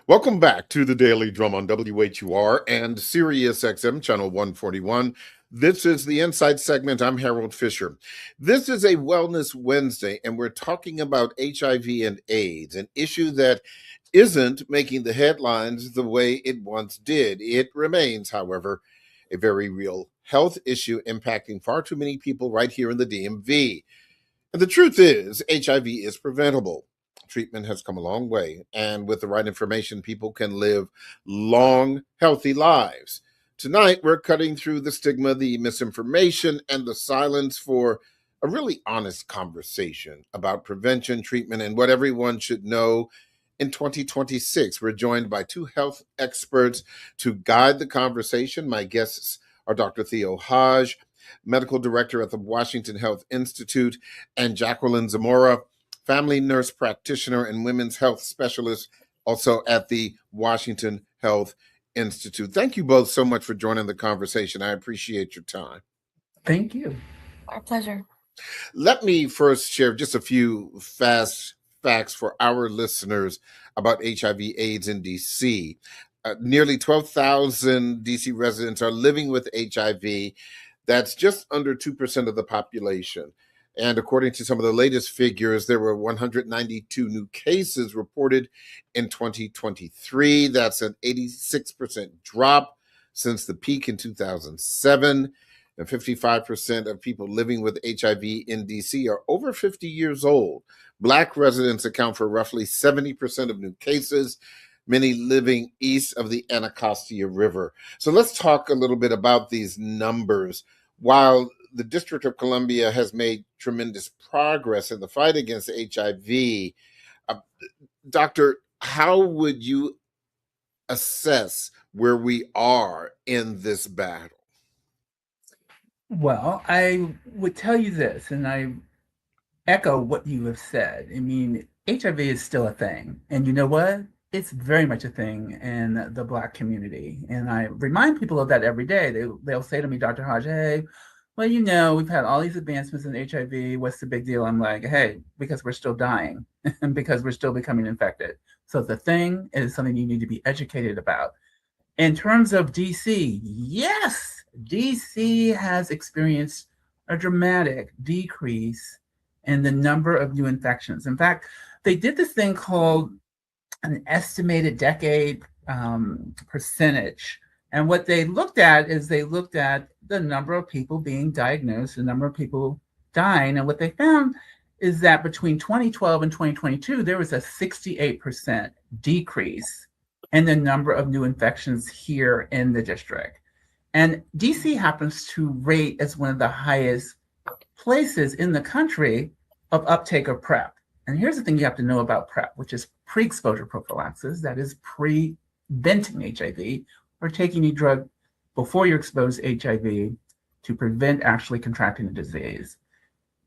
Welcome back to the Daily Drum on WHUR and Sirius XM Channel 141. This is the Insight segment. I'm Harold Fisher. This is a Wellness Wednesday, and we're talking about HIV and AIDS, an issue that isn't making the headlines the way it once did. It remains, however, a very real health issue impacting far too many people right here in the DMV. And the truth is, HIV is preventable. Treatment has come a long way, and with the right information, people can live long, healthy lives. Tonight, we're cutting through the stigma, the misinformation, and the silence for a really honest conversation about prevention, treatment, and what everyone should know in 2026. We're joined by two health experts to guide the conversation. My guests are Dr. Theo Hodge, medical director at the Washington Health Institute, and Jacqueline Zamora, family nurse practitioner and women's health specialist, also at the Washington Health Institute. Thank you both so much for joining the conversation. I appreciate your time. Thank you. Our pleasure. Let me first share just a few fast facts for our listeners about HIV/AIDS in DC. Nearly 12,000 DC residents are living with HIV. That's just under 2% of the population. And according to some of the latest figures, there were 192 new cases reported in 2023. That's an 86% drop since the peak in 2007. And 55% of people living with HIV in DC are over 50 years old. Black residents account for roughly 70% of new cases, many living east of the Anacostia River. So let's talk a little bit about these numbers. While the District of Columbia has made tremendous progress in the fight against HIV, Doctor, how would you assess where we are in this battle? Well, I would tell you this, and I echo what you have said. I mean, HIV is still a thing. And you know what? It's very much a thing in the Black community. And I remind people of that every day. They'll say to me, Dr. Hodge, hey, well, we've had all these advancements in HIV. What's the big deal? I'm like, hey, because we're still dying and because we're still becoming infected. So the thing is something you need to be educated about. In terms of DC, yes, DC has experienced a dramatic decrease in the number of new infections. In fact, they did this thing called an estimated decade percentage. And what they looked at is they looked at the number of people being diagnosed, the number of people dying. And what they found is that between 2012 and 2022, there was a 68% decrease in the number of new infections here in the district. And DC happens to rate as one of the highest places in the country of uptake of PrEP. And here's the thing you have to know about PrEP, which is pre-exposure prophylaxis, that is preventing HIV, or taking a drug before you're exposed to HIV to prevent actually contracting the disease.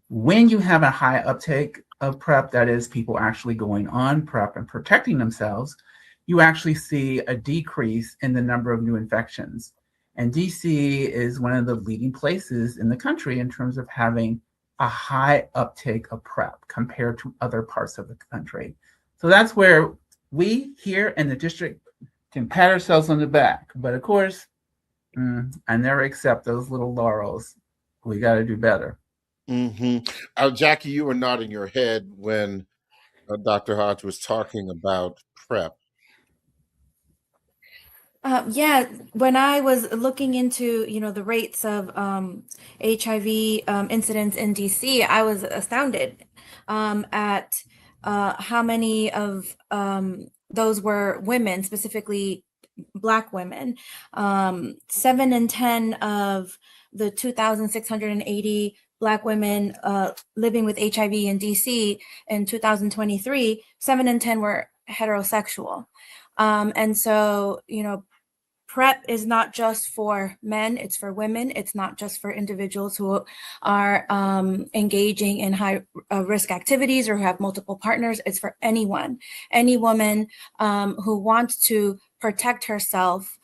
When you have a high uptake of PrEP, that is people actually going on PrEP and protecting themselves, you actually see a decrease in the number of new infections. And DC is one of the leading places in the country in terms of having a high uptake of PrEP compared to other parts of the country. So that's where we here in the district can pat ourselves on the back. But of course, I never accept those little laurels. We got to do better. Mm-hmm. Jackie, you were nodding your head when Dr. Hodge was talking about PrEP. Yeah, when I was looking into, the rates of HIV incidents in DC, I was astounded at how many of those were women, specifically Black women. 7 in 10 of the 2,680 Black women living with HIV in DC in 2023, 7 in 10 were heterosexual. And so, PrEP is not just for men, it's for women. It's not just for individuals who are engaging in high risk activities or who have multiple partners. It's for anyone, any woman who wants to protect herself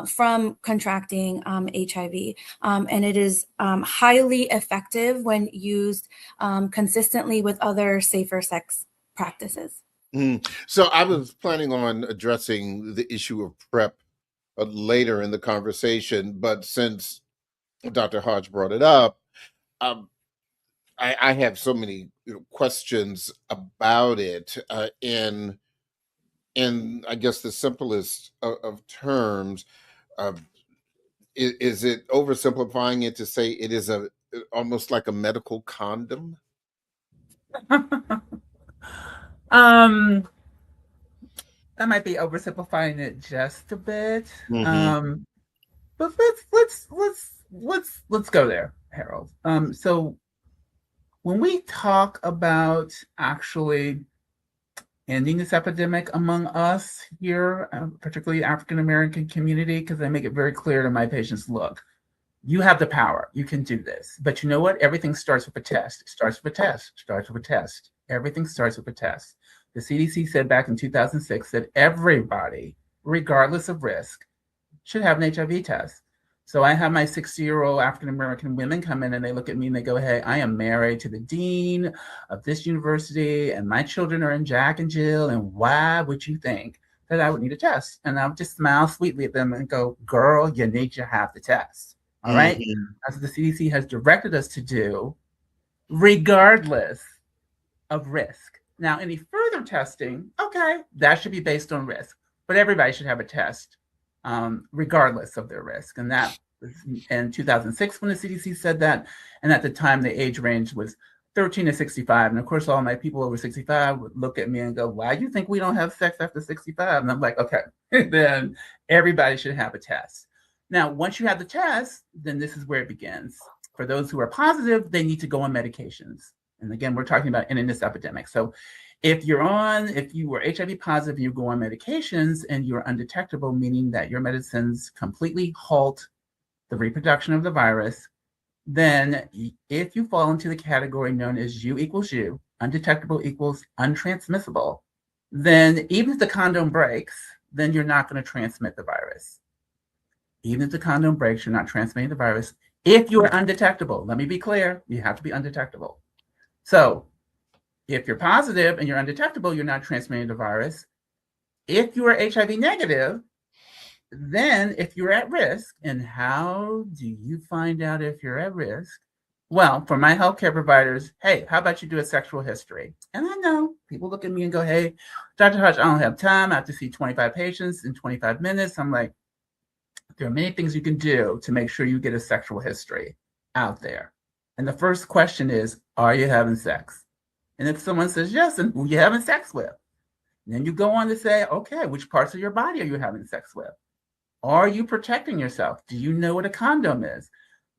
from contracting HIV. And it is highly effective when used consistently with other safer sex practices. So I was planning on addressing the issue of PrEP later in the conversation, but since Dr. Hodge brought it up, um, I have so many questions about it. In I guess the simplest of terms, uh, is it oversimplifying it to say it is a almost like a medical condom? um, that might be oversimplifying it just a bit. Hmm. But let's go there, Harold. So when we talk about actually ending this epidemic among us here, particularly African American community, because I make it very clear to my patients, look, you have the power, you can do this. But you know what? Everything starts with a test. It starts with a test, starts with a test. Everything starts with a test. The CDC said back in 2006 that everybody, regardless of risk, should have an HIV test. So I have my 60-year-old African American women come in and they look at me and they go, hey, I am married to the dean of this university and my children are in Jack and Jill. And why would you think that I would need a test? And I would just smile sweetly at them and go, girl, you need to have the test. All right. Hmm. That's what the CDC has directed us to do, regardless of risk. Now, any further testing, okay, that should be based on risk, but everybody should have a test regardless of their risk. And that was in 2006 when the CDC said that. And at the time, the age range was 13 to 65. And of course, all my people over 65 would look at me and go, why do you think we don't have sex after 65? And I'm like, okay, then everybody should have a test. Now, once you have the test, then this is where it begins. For those who are positive, they need to go on medications. And again, we're talking about ending this epidemic. So if you were HIV positive and you go on medications and you're undetectable, meaning that your medicines completely halt the reproduction of the virus, then if you fall into the category known as U equals U, undetectable equals untransmissible, then even if the condom breaks, then you're not going to transmit the virus. Even if the condom breaks, you're not transmitting the virus. If you are undetectable, let me be clear, you have to be undetectable. So if you're positive and you're undetectable, you're not transmitting the virus. If you are HIV negative, then if you're at risk, and how do you find out if you're at risk? Well, for my healthcare providers, hey, how about you do a sexual history? And I know people look at me and go, hey, Dr. Hodge, I don't have time. I have to see 25 patients in 25 minutes. I'm like, there are many things you can do to make sure you get a sexual history out there. And the first question is, are you having sex? And if someone says yes, then who are you having sex with? And then you go on to say, okay, which parts of your body are you having sex with? Are you protecting yourself? Do you know what a condom is?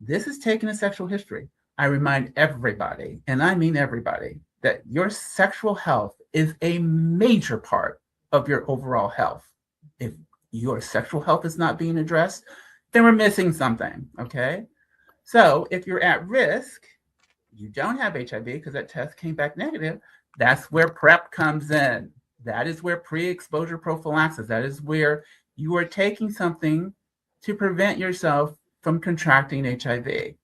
This is taking a sexual history. I remind everybody, and I mean everybody, that your sexual health is a major part of your overall health. If your sexual health is not being addressed, then we're missing something, okay? So if you're at risk, you don't have HIV because that test came back negative, that's where PrEP comes in. That is where pre-exposure prophylaxis, that is where you are taking something to prevent yourself from contracting HIV.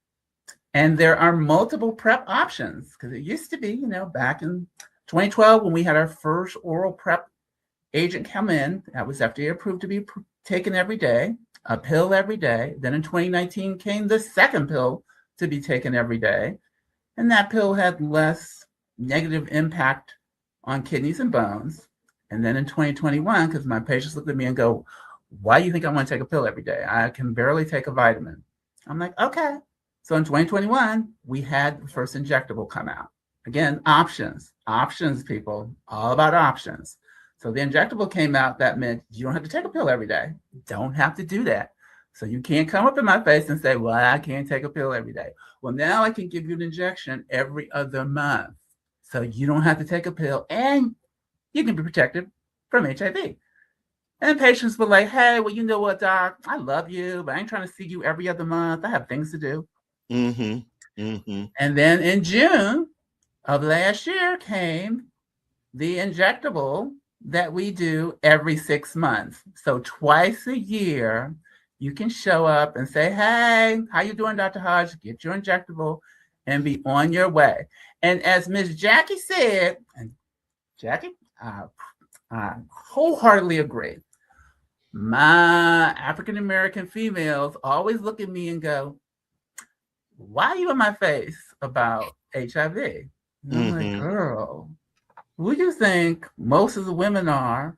And there are multiple PrEP options because it used to be, back in 2012 when we had our first oral PrEP agent come in, that was FDA approved to be taken every day, a pill every day. Then in 2019 came the second pill to be taken every day. And that pill had less negative impact on kidneys and bones. And then in 2021, because my patients looked at me and go, why do you think I want to take a pill every day? I can barely take a vitamin. I'm like, okay. So in 2021, we had the first injectable come out. Again, options, people, all about options. So the injectable came out. That meant you don't have to take a pill every day. Don't have to do that. So you can't come up in my face and say, well, I can't take a pill every day. Well, now I can give you an injection every other month. So you don't have to take a pill and you can be protected from HIV. And patients were like, hey, well, you know what, doc? I love you, but I ain't trying to see you every other month. I have things to do. Mm-hmm. Mm-hmm. And then in June of last year came the injectable that we do every 6 months. So twice a year, you can show up and say, hey, how you doing, Dr. Hodge? Get your injectable and be on your way. And as Miss Jackie said, and Jackie, I wholeheartedly agree. My African American females always look at me and go, "Why are you in my face about HIV?" And I'm like, "Girl, who do you think most of the women are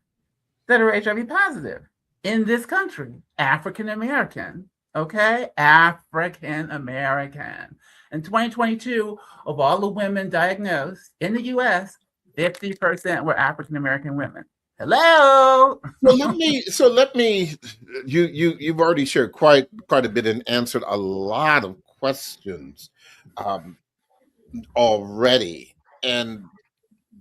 that are HIV positive in this country? African American, okay? African American. In 2022, of all the women diagnosed in the US, 50% were African American women. Hello. So let me you've already shared quite a bit and answered a lot of questions um, already. And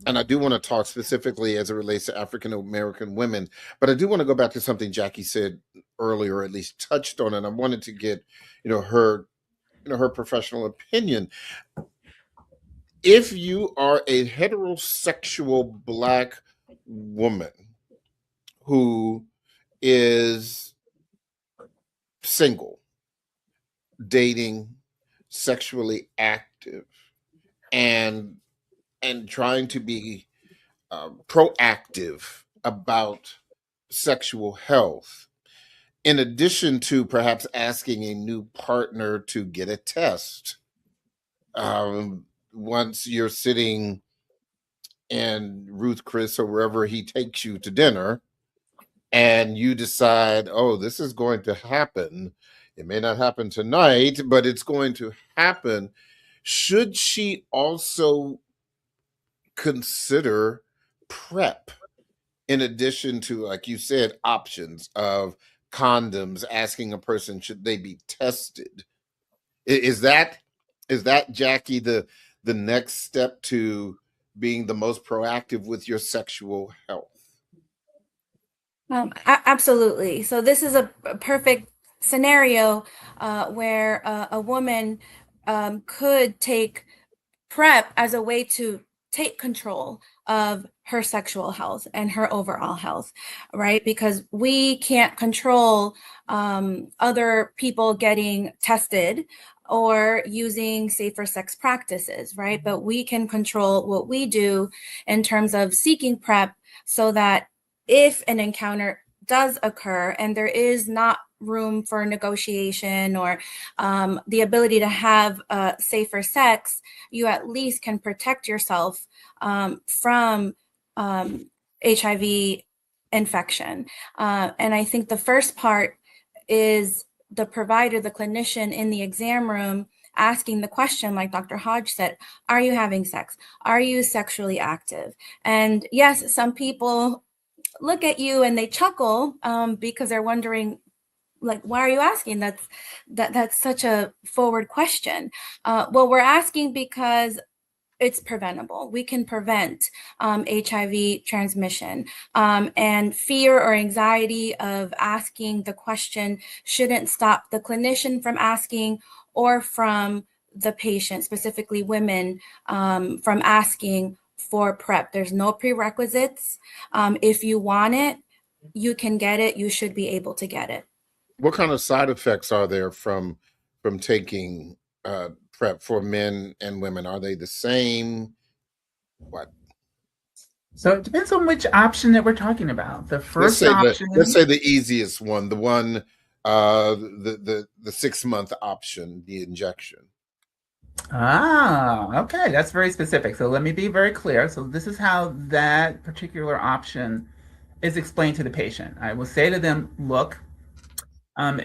I do want to talk specifically as it relates to African American women, but I do want to go back to something Jackie said earlier, or at least touched on, and I wanted to get, her, her professional opinion. If you are a heterosexual Black woman who is single, dating, sexually active, and trying to be proactive about sexual health, in addition to perhaps asking a new partner to get a test. Once you're sitting in Ruth Chris or wherever he takes you to dinner, and you decide, oh, this is going to happen. It may not happen tonight, but it's going to happen. Should she also consider PrEP in addition to, like you said, options of condoms, asking a person should they be tested? Is that Jackie the next step to being the most proactive with your sexual health? Absolutely. So this is a perfect scenario where a woman could take PrEP as a way to take control of her sexual health and her overall health, right? Because we can't control other people getting tested or using safer sex practices, right? But we can control what we do in terms of seeking PrEP so that if an encounter does occur and there is not room for negotiation or the ability to have safer sex, you at least can protect yourself from HIV infection. And I think the first part is the provider, the clinician in the exam room asking the question, like Dr. Hodge said, are you having sex? Are you sexually active? And yes, some people look at you and they chuckle because they're wondering, like, why are you asking? That's such a forward question. Well, we're asking because it's preventable. We can prevent HIV transmission, and fear or anxiety of asking the question shouldn't stop the clinician from asking or from the patient, specifically women, from asking for PrEP. There's no prerequisites. If you want it, you can get it. You should be able to get it. What kind of side effects are there from taking PrEP for men and women? Are they the same? What? So it depends on which option that we're talking about. The first option. Let's say the easiest one, the one, the 6-month option, the injection. Okay, that's very specific. So let me be very clear. So this is how that particular option is explained to the patient. I will say to them, look,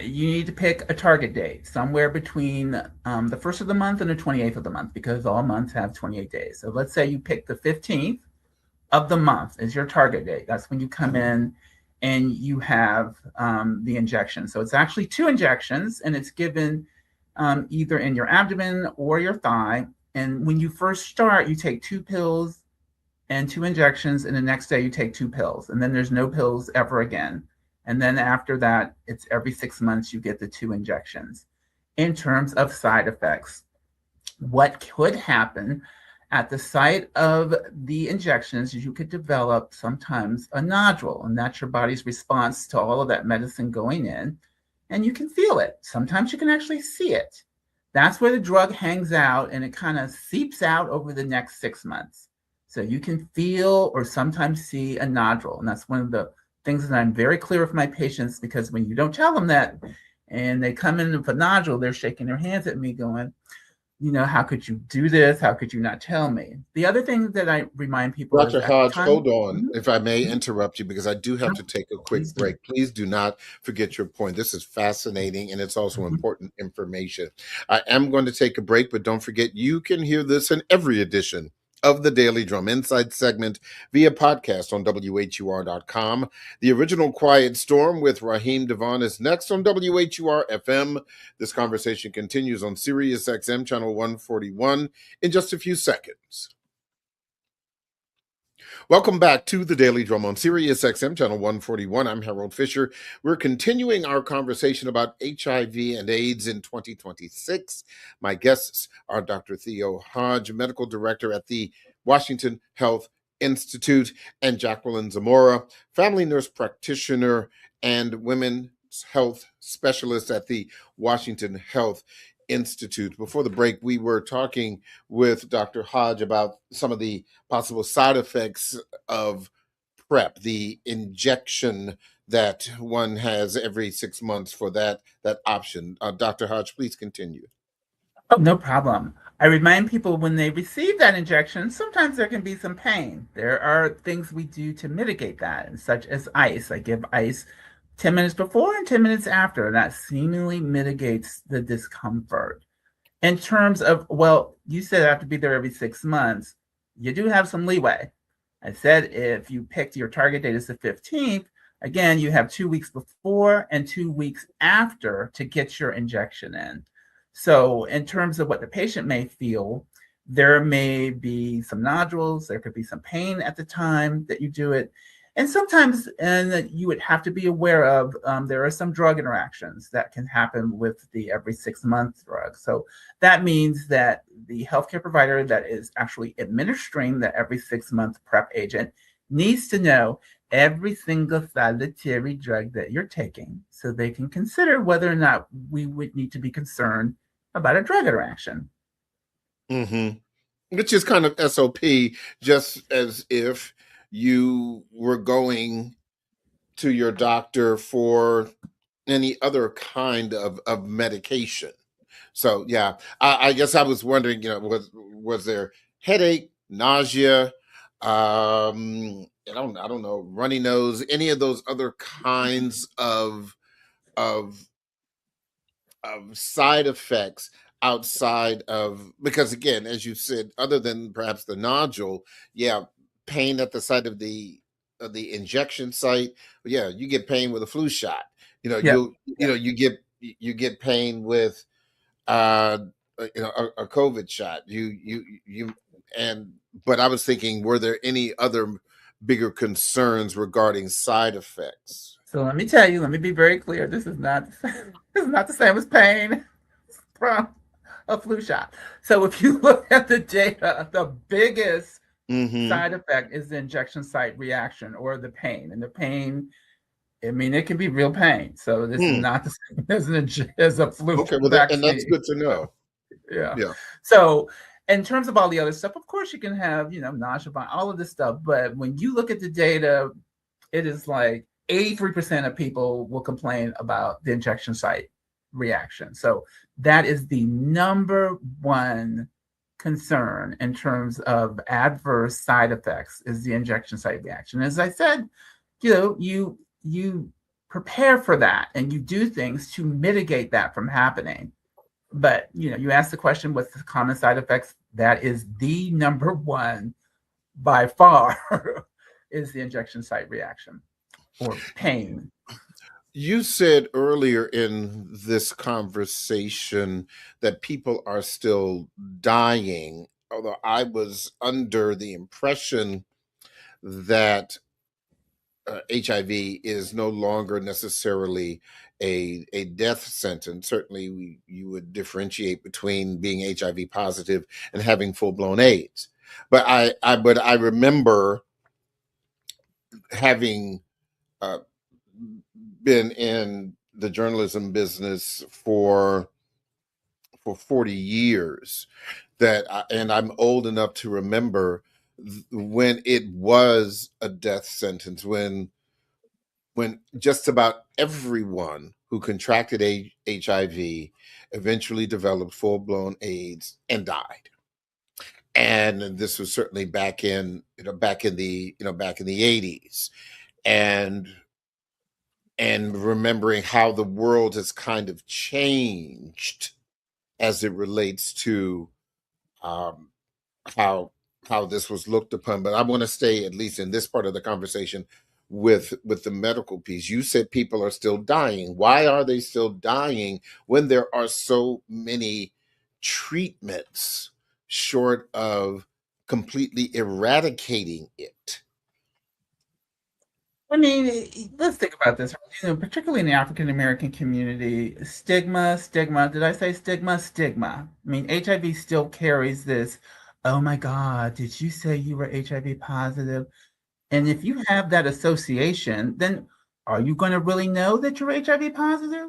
you need to pick a target date somewhere between the 1st of the month and the 28th of the month, because all months have 28 days. So let's say you pick the 15th of the month as your target date. That's when you come in and you have the injection. So it's actually 2 injections, and it's given either in your abdomen or your thigh. And when you first start, you take 2 pills and 2 injections, and the next day you take 2 pills, and then there's no pills ever again. And then after that, it's every 6 months you get the 2 injections. In terms of side effects, what could happen at the site of the injections is you could develop sometimes a nodule, and that's your body's response to all of that medicine going in, and you can feel it. Sometimes you can actually see it. That's where the drug hangs out, and it kind of seeps out over the next 6 months. So you can feel or sometimes see a nodule. And that's one of the things that I'm very clear with my patients, because when you don't tell them that and they come in with a nodule, they're shaking their hands at me going, how could you do this? How could you not tell me? The other thing that I remind people is Dr. at the Hodge, time. hold on, if I may interrupt you, because I do have to take a Please quick do. break. Please do not forget your point. This is fascinating and it's also Mhm. important information. I am going to take a break, but don't forget you can hear this in every edition of the Daily Drum Insight segment via podcast on WHUR.com. The original Quiet Storm with Raheem Devon is next on WHUR-FM. This conversation continues on Sirius XM channel 141 in just a few seconds. Welcome back to the Daily Drum on Sirius XM channel 141. I'm Harold Fisher. We're continuing our conversation about HIV and AIDS in 2026. My guests are Dr. Theo Hodge, medical director at the Washington Health Institute, and Jacqueline Zamora, family nurse practitioner and women's health specialist at the Washington Health Institute. Before the break, we were talking with Dr. Hodge about some of the possible side effects of PrEP, the injection that one has every 6 months for that option. Dr. Hodge, please continue. Oh, no problem. I remind people when they receive that injection, sometimes there can be some pain. There are things we do to mitigate that, such as ice. I give ice 10 minutes before and 10 minutes after, and that seemingly mitigates the discomfort. In terms of, well, you said I have to be there every 6 months. You do have some leeway. I said if you picked your target date as the 15th, again, you have 2 weeks before and 2 weeks after to get your injection in. So in terms of what the patient may feel, there may be some nodules, there could be some pain at the time that you do it. And sometimes, and you would have to be aware of, there are some drug interactions that can happen with the every 6 month drug. So that means that the healthcare provider that is actually administering the every 6 month PrEP agent needs to know every single solitary drug that you're taking so they can consider whether or not we would need to be concerned about a drug interaction. Mm-hmm. Which is kind of SOP, just as if you were going to your doctor for any other kind of medication. So yeah, I guess I was wondering, was there headache, nausea, I don't know, runny nose, any of those other kinds of side effects outside of, because again, as you said, other than perhaps the nodule, yeah, pain at the site of the injection site, yeah, you get pain with a flu shot. Yep. You get pain with uh a COVID shot. You and But I was thinking, were there any other bigger concerns regarding side effects? So let me tell you, let me be very clear. This is not this is not the same as pain from a flu shot. So if you look at the data, the biggest Mm-hmm. side effect is the injection site reaction or the pain. And the pain, I mean, it can be real pain. So this is not the same as a flu Okay, well, and that's vaccine. good to know. Yeah. Yeah. So in terms of all the other stuff, of course you can have, nausea, all of this stuff. But when you look at the data, it is like 83% of people will complain about the injection site reaction. So that is the number one concern in terms of adverse side effects, is the injection site reaction. As I said, you prepare for that and you do things to mitigate that from happening. But you ask the question, what's the common side effects? That is the number one by far is the injection site reaction or pain. You said earlier in this conversation that people are still dying, although I was under the impression that HIV is no longer necessarily a death sentence. Certainly, you would differentiate between being HIV positive and having full blown AIDS. But I remember having uh, been in the journalism business for 40 years and I'm old enough to remember when it was a death sentence, when just about everyone who contracted HIV eventually developed full-blown AIDS and died. And this was certainly back in the 80s. And remembering how the world has kind of changed as it relates to um, how this was looked upon. But I want to stay, at least in this part of the conversation, with the medical piece. You said people are still dying. Why are they still dying when there are so many treatments short of completely eradicating it? I mean, let's think about this. Particularly in the African American community, stigma, stigma. Did I say stigma? Stigma. I mean, HIV still carries this. Oh my God, did you say you were HIV positive? And if you have that association, then are you going to really know that you're HIV positive?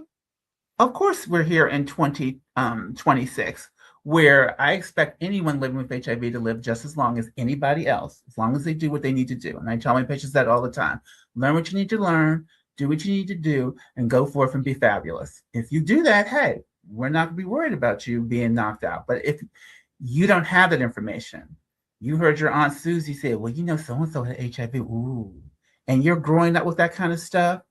Of course, we're here in 2026, where I expect anyone living with HIV to live just as long as anybody else, as long as they do what they need to do. And I tell my patients that all the time. Learn what you need to learn, do what you need to do, and go forth and be fabulous. If you do that, hey, we're not going to be worried about you being knocked out. But if you don't have that information, you heard your Aunt Susie say, well, you know, so-and-so had HIV, ooh, and you're growing up with that kind of stuff,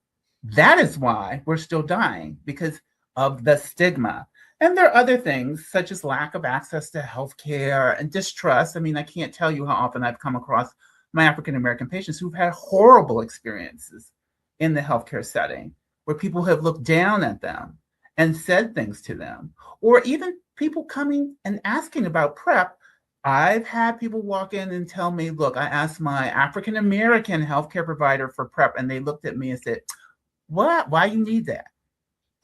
that is why we're still dying, because of the stigma. And there are other things, such as lack of access to healthcare and distrust. I mean, I can't tell you how often I've come across my African-American patients who've had horrible experiences in the healthcare setting, where people have looked down at them and said things to them, or even people coming and asking about PrEP. I've had people walk in and tell me, look, I asked my African-American healthcare provider for PrEP, and they looked at me and said, what? Why you need that?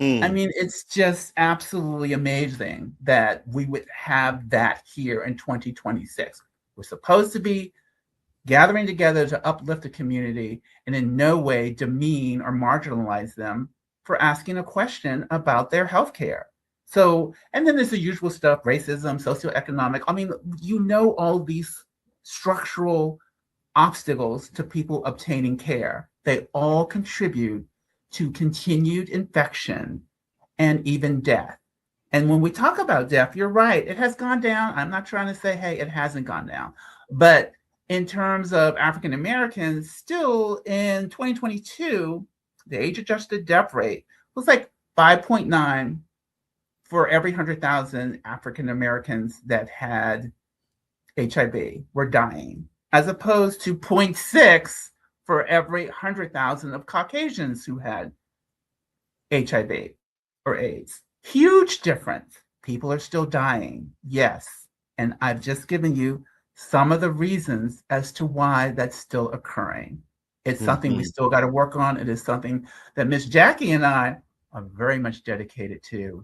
I mean, it's just absolutely amazing that we would have that here in 2026. We're supposed to be gathering together to uplift the community and in no way demean or marginalize them for asking a question about their health care. So, and then there's the usual stuff, racism, socioeconomic. I mean, you know, all these structural obstacles to people obtaining care. They all contribute to continued infection and even death. And when we talk about death, you're right, it has gone down. I'm not trying to say, hey, it hasn't gone down. But in terms of African Americans, still in 2022, the age-adjusted death rate was like 5.9 for every 100,000 African Americans that had HIV were dying, as opposed to 0.6 for every 100,000 of Caucasians who had HIV or AIDS. Huge difference. People are still dying, yes. And I've just given you some of the reasons as to why that's still occurring. It's something we still got to work on. It is something that Miss Jackie and I are very much dedicated to,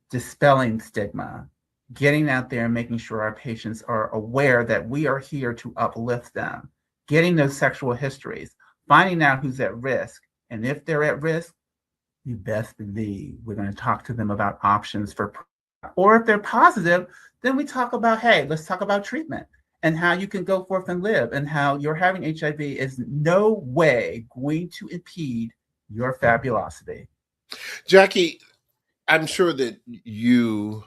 dispelling stigma, getting out there and making sure our patients are aware that we are here to uplift them, getting those sexual histories, finding out who's at risk. And if they're at risk, you best believe we're going to talk to them about options for, or if they're positive, then we talk about, hey, let's talk about treatment and how you can go forth and live, and how your having HIV is no way going to impede your fabulosity. Jackie, I'm sure that you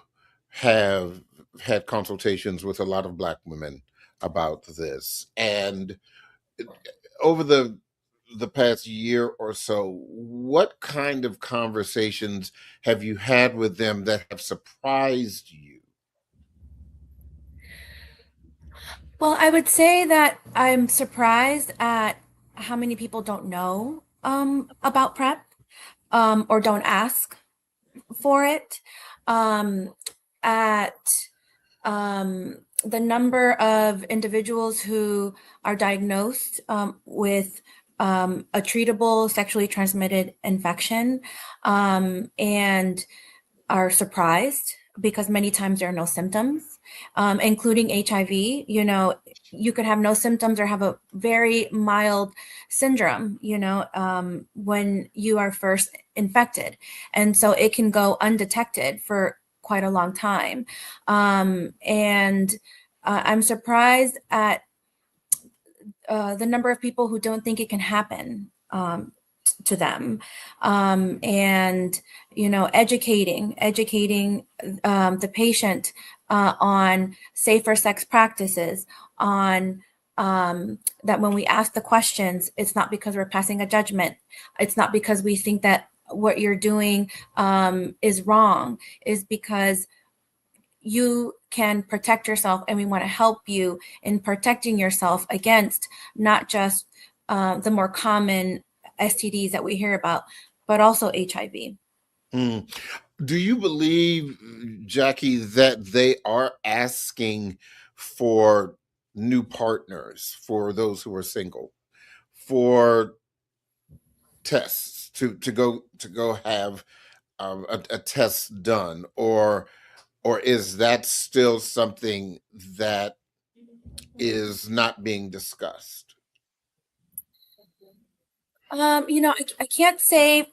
have had consultations with a lot of Black women about this. And over the past year or so, what kind of conversations have you had with them that have surprised you? Well, I would say that I'm surprised at how many people don't know about PrEP or don't ask for it. At the number of individuals who are diagnosed with a treatable sexually transmitted infection and are surprised because many times there are no symptoms, including HIV. You know, you could have no symptoms or have a very mild syndrome, you know, when you are first infected. And so it can go undetected for quite a long time. I'm surprised at the number of people who don't think it can happen to them, and educating the patient on safer sex practices, on that when we ask the questions, it's not because we're passing a judgment, it's not because we think that what you're doing is wrong, is because you can protect yourself, and we want to help you in protecting yourself against not just the more common STDs that we hear about, but also HIV. Mm. Do you believe, Jackie, that they are asking for new partners for those who are single, for tests to go have a test done, or is that still something that is not being discussed? I can't say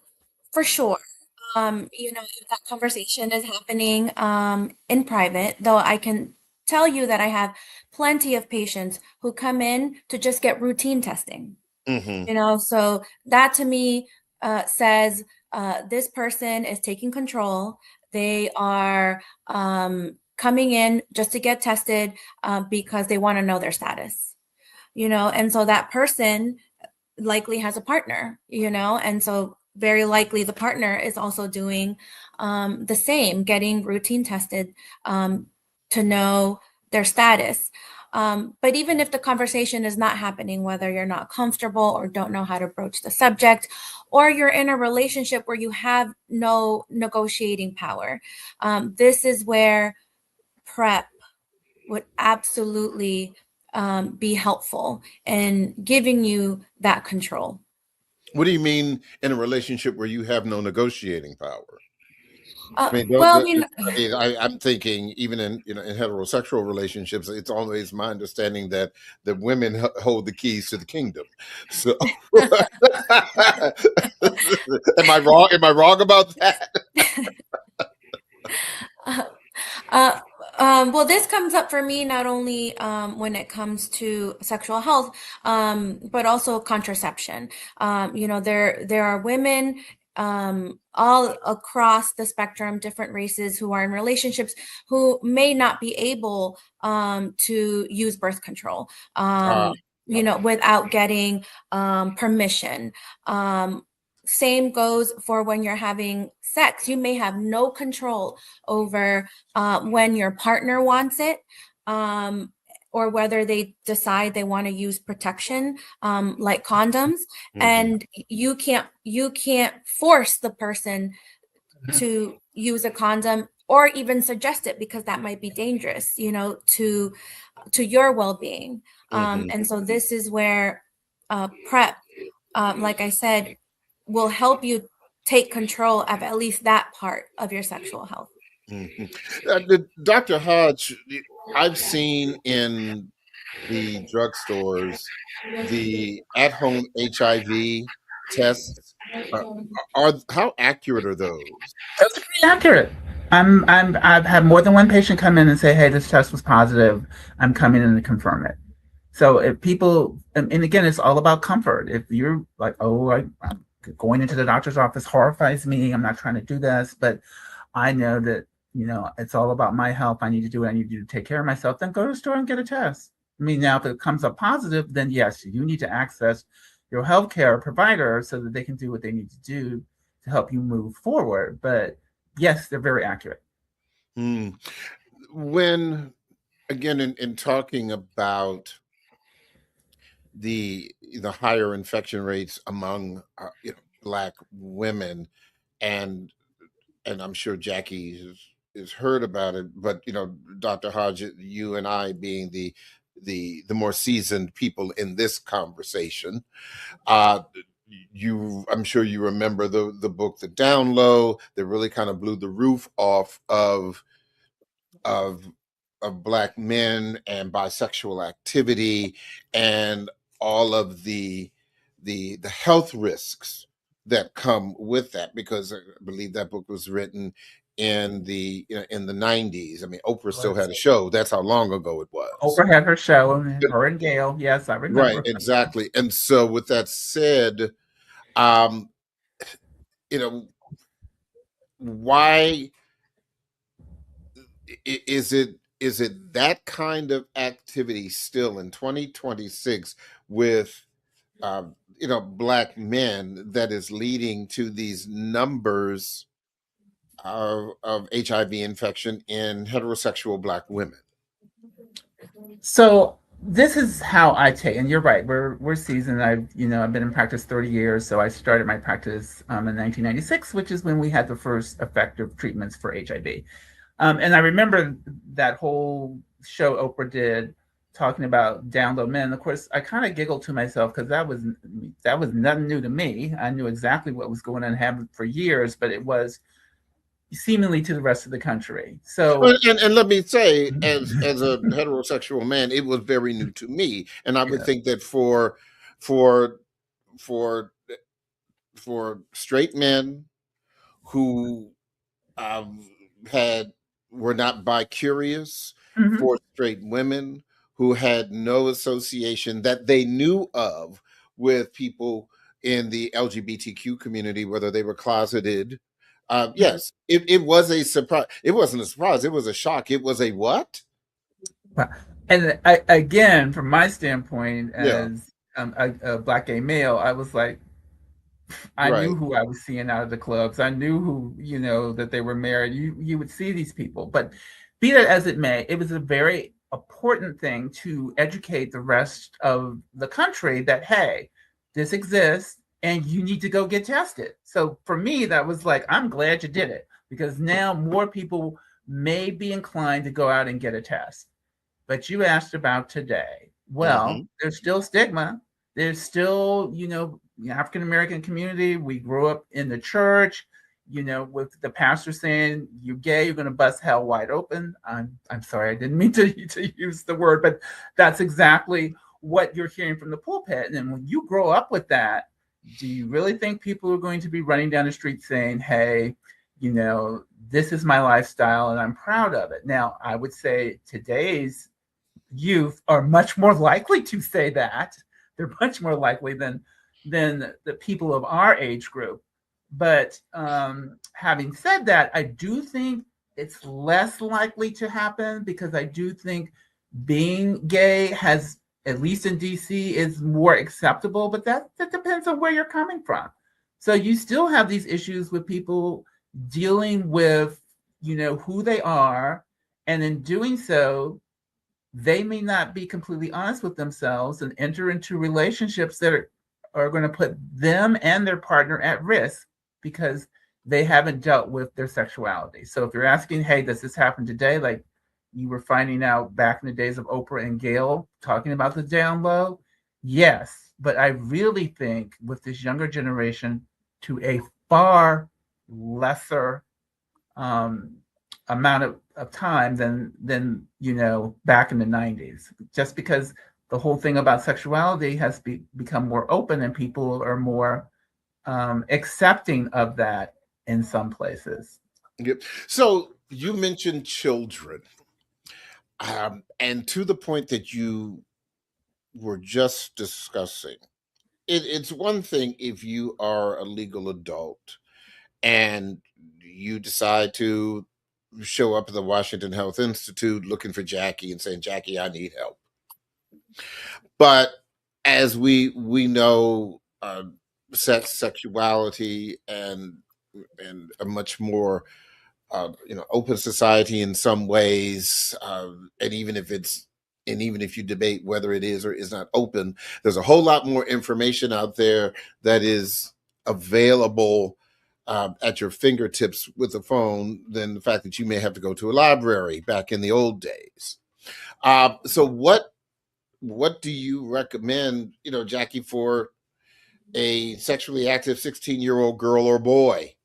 for sure. If that conversation is happening in private, though I can tell you that I have plenty of patients who come in to just get routine testing. Mm-hmm. So that to me says this person is taking control. They are coming in just to get tested because they want to know their status, and so that person likely has a partner, and so very likely the partner is also doing the same, getting routine tested to know their status. But even if the conversation is not happening, whether you're not comfortable or don't know how to broach the subject, or you're in a relationship where you have no negotiating power, this is where PrEP would absolutely be helpful in giving you that control. What do you mean in a relationship where you have no negotiating power? I mean, Well, I mean, I'm thinking even in heterosexual relationships, it's always my understanding that women hold the keys to the kingdom. So, am I wrong? Am I wrong about that? uh, well, this comes up for me not only when it comes to sexual health, but also contraception. There are women all across the spectrum, different races, who are in relationships who may not be able to use birth control, Ah, okay. without getting permission. Same goes for when you're having sex. You may have no control over when your partner wants it, or whether they decide they want to use protection, like condoms, Mhm. and you can't force the person to use a condom or even suggest it, because that might be dangerous, to your well-being. Mhm. And so this is where PrEP, like I said, will help you take control of at least that part of your sexual health. Mhm. Dr. Hodge, I've seen in the drugstores the at-home HIV tests. Uh, are how accurate are those? That's pretty accurate. I've had more than one patient come in and say, "Hey, this test was positive. I'm coming in to confirm it." So if people, and again, it's all about comfort. If you're like, "Oh, I'm going into the doctor's office horrifies me. I'm not trying to do this, but I know that it's all about my health. I need to do what I need to do to take care of myself." Then go to the store and get a test. I mean, now if it comes up positive, then yes, you need to access your healthcare provider so that they can do what they need to do to help you move forward. But yes, they're very accurate. Mm. When again in talking about the higher infection rates among Black women, and I'm sure Jackie has heard about it, but Dr. Hodge, you and I being the more seasoned people in this conversation, uh, I'm sure you remember the book The Down Low, that really kind of blew the roof off of Black men and bisexual activity, and all of the health risks that come with that, because I believe that book was written in the in the 90s. I mean, Oprah still Was had a show. That's how long ago it was. Oprah had her show, and her and Gail. Yes, I Right, remember. exactly. And so with that said, um, you know, why is it that kind of activity still in 2026 with black men that is leading to these numbers of HIV infection in heterosexual black women? So this is how I take, and you're right. We're seasoned. I've been in practice 30 years. So I started my practice in 1996, which is when we had the first effective treatments for HIV. And I remember that whole show Oprah did talking about down low men. Of course, I kind of giggled to myself because that was nothing new to me. I knew exactly what was going on, happened for years, but it was seemingly to the rest of the country. So And let me say, as a heterosexual man, it was very new to me, and I would yeah. think that for for for straight men who um, had were not bi-curious, Mhm. for straight women who had no association that they knew of with people in the LGBTQ community, whether they were closeted. Yes, it was a surprise. It wasn't a surprise. It was a shock. It was a what? And again, from my standpoint Yeah, as a black gay male, I was like, I knew right. who I was seeing out of the clubs. I knew who, that they were married. You would see these people. But be that as it may, it was a very important thing to educate the rest of the country that, hey, this exists and you need to go get tested. So for me, that was like, I'm glad you did it because now more people may be inclined to go out and get a test. But you asked about today. Hmm. Well, there's still stigma. There's still, the African American community. We grew up in the church, with the pastor saying, "You're gay, you're going to bust hell wide open." I'm sorry, I didn't mean to use the word, but that's exactly what you're hearing from the pulpit. And then when you grow up with that, do you really think people are going to be running down the street saying, "Hey, this is my lifestyle and I'm proud of it"? Now, I would say today's youth are much more likely to say that. They're much more likely than the people of our age group. But having said that, I do think it's less likely to happen because I do think being gay has, at least in DC, is more acceptable. But that depends on where you're coming from. So you still have these issues with people dealing with, who they are, and in doing so, they may not be completely honest with themselves and enter into relationships that are going to put them and their partner at risk because they haven't dealt with their sexuality. So if you're asking, hey, does this happen today? Like you were finding out back in the days of Oprah and Gail talking about the down low, yes. But I really think with this younger generation, to a far lesser um, amount of time than back in the 90s, just because the whole thing about sexuality has become more open and people are more accepting of that in some places. Yep. So you mentioned children, and to the point that you were just discussing, it's one thing if you are a legal adult and you decide to show up at the Washington Health Institute looking for Jackie and saying, Jackie, I need help. But as we know, sexuality and a much more open society in some ways, and even if you debate whether it is or is not open, there's a whole lot more information out there that is available at your fingertips with a phone than the fact that you may have to go to a library back in the old days. So what do you recommend, Jackie, for a sexually active 16-year-old girl or boy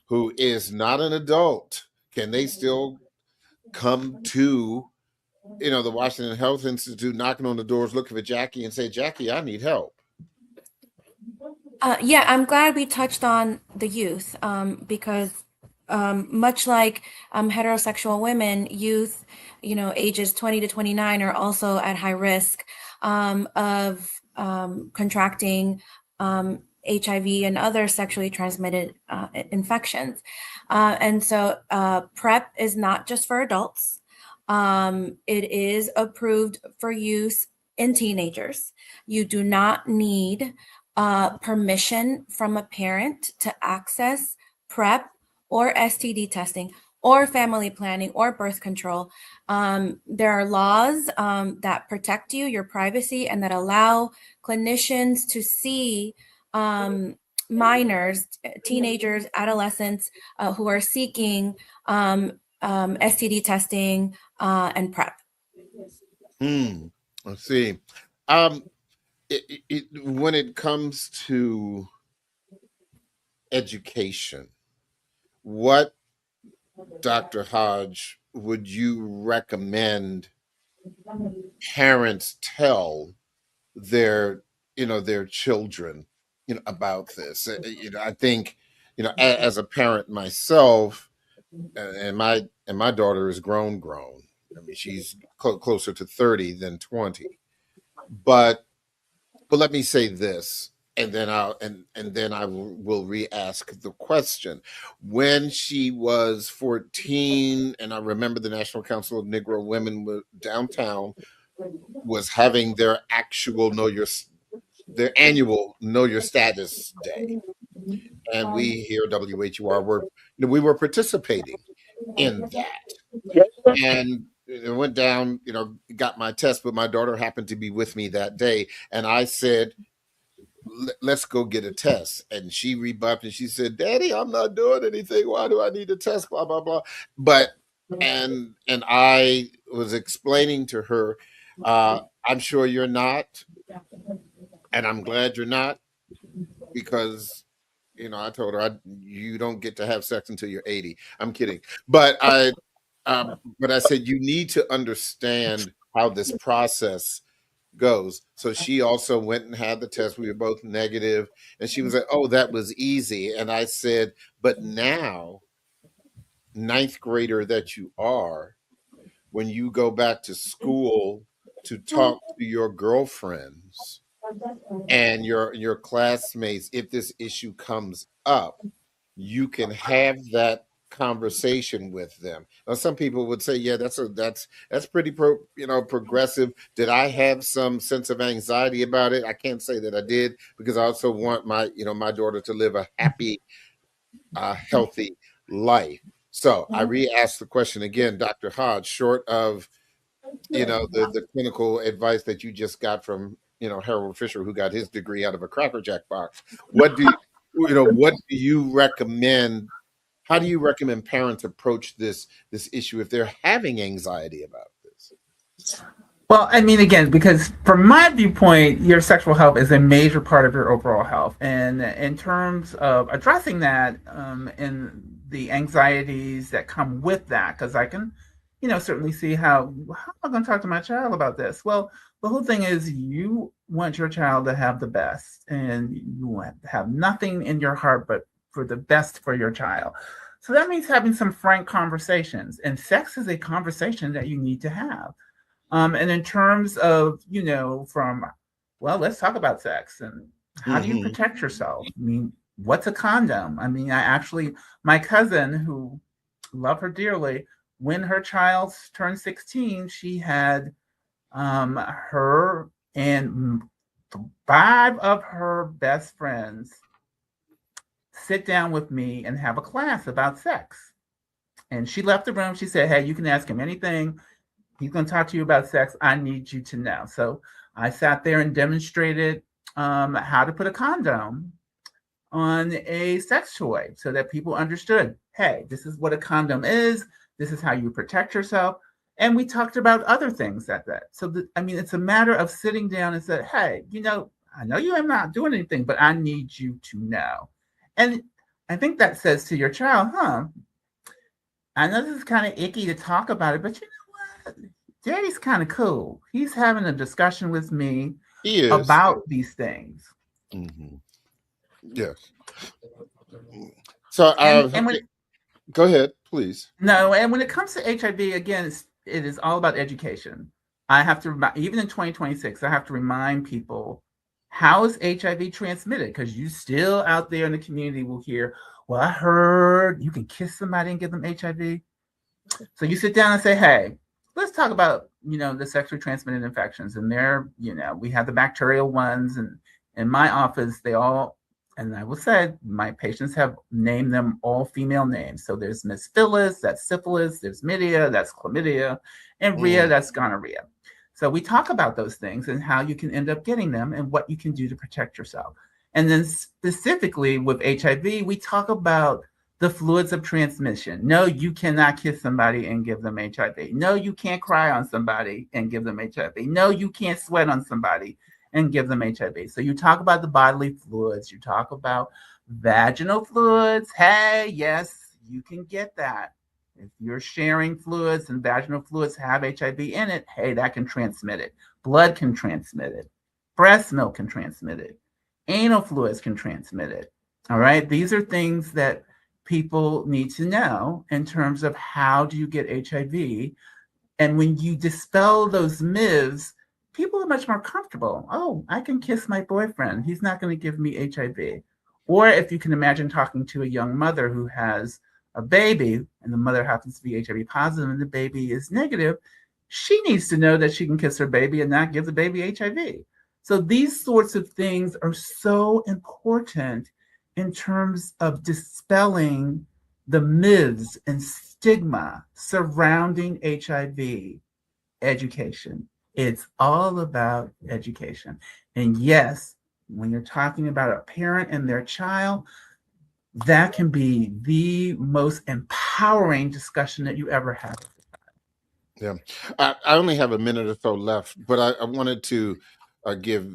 who is not an adult? Can they still come to, the Washington Health Institute, knocking on the doors, looking for Jackie and say, Jackie, I need help? Yeah, I'm glad we touched on the youth because much like heterosexual women, youth, ages 20 to 29 are also at high risk of contracting HIV and other sexually transmitted infections. And so PrEP is not just for adults. It is approved for use in teenagers. You do not need permission from a parent to access PrEP or STD testing or family planning or birth control. There are laws that protect you, your privacy, and that allow clinicians to see minors, teenagers, adolescents who are seeking STD testing and PrEP. Let's see. When it comes to education, what, Dr. Hodge, would you recommend parents tell their children about this? I think as a parent myself, and my daughter is grown. I mean, she's closer to 30 than 20. But let me say this, and then I will re-ask the question. When she was 14, and I remember the National Council of Negro Women downtown was having their annual Know Your Status Day, and we here at WHUR we were participating in that, and it went down. Got my test, but my daughter happened to be with me that day, and I said, let's go get a test. And she rebuffed and she said, Daddy, I'm not doing anything. Why do I need a test? Blah, blah, blah. But, and I was explaining to her, I'm sure you're not. And I'm glad you're not, because, I told her, you don't get to have sex until you're 80. I'm kidding. But I said, you need to understand how this process goes. So she also went and had the test. We were both negative, and she was like, oh, that was easy. And I said, but now, ninth grader that you are, when you go back to school to talk to your girlfriends and your classmates, if this issue comes up, you can have that conversation with them. Now, some people would say, yeah, that's pretty progressive. Did I have some sense of anxiety about it? I can't say that I did, because I also want my daughter to live a happy, healthy life. So I re-asked the question again, Dr. Hodge, short of the clinical advice that you just got from Harold Fisher, who got his degree out of a Cracker Jack box. What do you recommend? How do you recommend parents approach this issue if they're having anxiety about this? Well, I mean, again, because from my viewpoint, your sexual health is a major part of your overall health. And in terms of addressing that and the anxieties that come with that, because I can, certainly see how am I going to talk to my child about this? Well, the whole thing is you want your child to have the best, and you want to have nothing in your heart but for the best for your child. So that means having some frank conversations, and sex is a conversation that you need to have. And in terms of, let's talk about sex and how do you protect yourself? I mean, what's a condom? I mean, my cousin, who love her dearly, when her child turned 16, she had her and 5 of her best friends sit down with me and have a class about sex. And she left the room. She said, hey, you can ask him anything. He's going to talk to you about sex. I need you to know. So I sat there and demonstrated how to put a condom on a sex toy so that people understood, hey, this is what a condom is. This is how you protect yourself. And we talked about other things at that. So, it's a matter of sitting down and say, hey, I know you are not doing anything, but I need you to know. And I think that says to your child, I know this is kind of icky to talk about it, but you know what? Daddy's kind of cool. He's having a discussion with me about these things. Yes. So, Go ahead, please. No, and when it comes to HIV, again, it is all about education. I have to even in 2026, I have to remind people, how is HIV transmitted? Because you still out there in the community will hear, well, I heard you can kiss somebody and give them HIV. So you sit down and say, hey, let's talk about, the sexually transmitted infections. And there, we have the bacterial ones. And in my office, and I will say, my patients have named them all female names. So there's Miss Phyllis, that's syphilis. There's Midia, that's chlamydia. And Rhea, that's gonorrhea. So we talk about those things and how you can end up getting them and what you can do to protect yourself. And then specifically with HIV, we talk about the fluids of transmission. No, you cannot kiss somebody and give them HIV. No, you can't cry on somebody and give them HIV. No, you can't sweat on somebody and give them HIV. So you talk about the bodily fluids. You talk about vaginal fluids. Hey, yes, you can get that. If you're sharing fluids and vaginal fluids have HIV in it, hey, that can transmit it. Blood can transmit it. Breast milk can transmit it. Anal fluids can transmit it. All right. These are things that people need to know in terms of how do you get HIV. And when you dispel those myths, people are much more comfortable. Oh, I can kiss my boyfriend. He's not going to give me HIV. Or if you can imagine talking to a young mother who has a baby and the mother happens to be HIV positive and the baby is negative, she needs to know that she can kiss her baby and not give the baby HIV. So these sorts of things are so important in terms of dispelling the myths and stigma surrounding HIV education. It's all about education. And yes, when you're talking about a parent and their child, that can be the most empowering discussion that you ever have. Yeah. I only have a minute or so left, but I wanted to give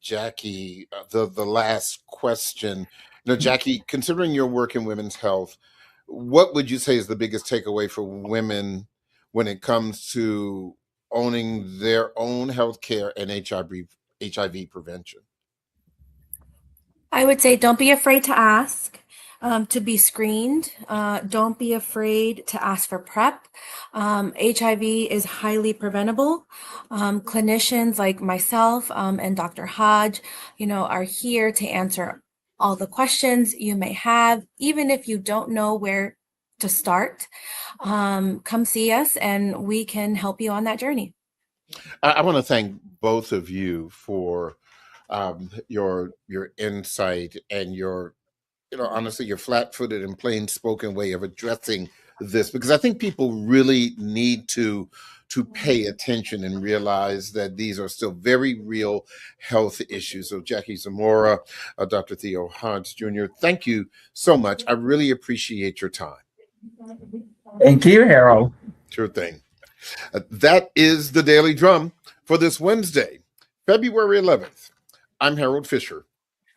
Jackie the last question. Jackie, considering your work in women's health, what would you say is the biggest takeaway for women when it comes to owning their own health care and HIV prevention? I would say don't be afraid to ask, to be screened. Don't be afraid to ask for PrEP. HIV is highly preventable. Clinicians like myself and Dr. Hodge, are here to answer all the questions you may have, even if you don't know where to start. Come see us and we can help you on that journey. I want to thank both of you for your insight and your, honestly, your flat-footed and plain-spoken way of addressing this, because I think people really need to pay attention and realize that these are still very real health issues. So Jackie Zamora, Dr. Theo Hodge Jr., thank you so much. I really appreciate your time. Thank you, Harold. Sure thing. That is the Daily Drum for this Wednesday, February 11th. I'm Harold Fisher.